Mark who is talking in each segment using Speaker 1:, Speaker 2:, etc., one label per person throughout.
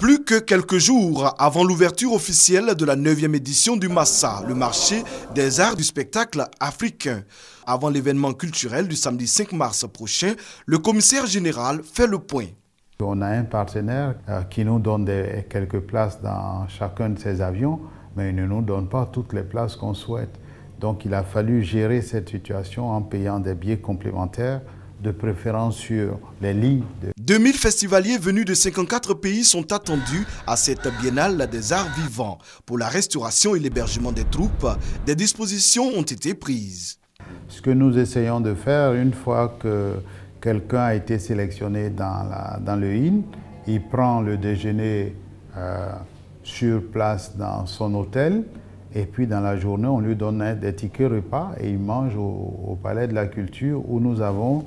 Speaker 1: Plus que quelques jours avant l'ouverture officielle de la 9e édition du Massa, le marché des arts du spectacle africain. Avant l'événement culturel du samedi 5 mars prochain, le commissaire général fait le point.
Speaker 2: On a un partenaire qui nous donne quelques places dans chacun de ses avions, mais il ne nous donne pas toutes les places qu'on souhaite. Donc il a fallu gérer cette situation en payant des billets complémentaires, de préférence sur les lignes.
Speaker 1: 2000 festivaliers venus de 54 pays sont attendus à cette biennale des arts vivants. Pour la restauration et l'hébergement des troupes, des dispositions ont été prises.
Speaker 2: Ce que nous essayons de faire, une fois que quelqu'un a été sélectionné dans le IN, il prend le déjeuner sur place dans son hôtel, et puis dans la journée, on lui donne des tickets repas et il mange au Palais de la Culture où nous avons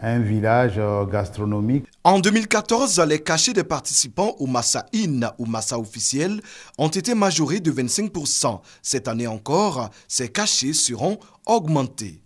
Speaker 2: un village gastronomique.
Speaker 1: En 2014, les cachets des participants au Massa In ou Massa officiel ont été majorés de 25%. Cette année encore, ces cachets seront augmentés.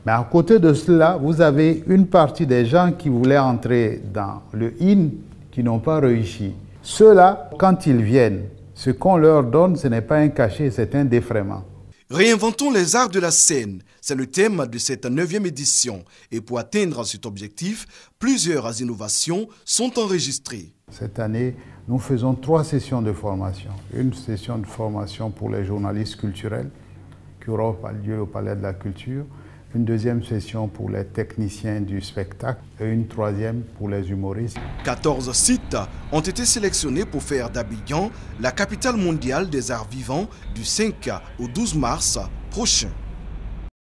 Speaker 2: Mais à côté de cela, vous avez une partie des gens qui voulaient entrer dans le IN qui n'ont pas réussi. Ceux-là, quand ils viennent, ce qu'on leur donne, ce n'est pas un cachet, c'est un défraiement.
Speaker 1: Réinventons les arts de la scène, c'est le thème de cette 9e édition. Et pour atteindre cet objectif, plusieurs innovations sont enregistrées.
Speaker 2: Cette année, nous faisons 3 sessions de formation. Une session de formation pour les journalistes culturels qui aura lieu au Palais de la Culture. Une deuxième session pour les techniciens du spectacle et une troisième pour les humoristes.
Speaker 1: 14 sites ont été sélectionnés pour faire d'Abidjan la capitale mondiale des arts vivants du 5 au 12 mars prochain.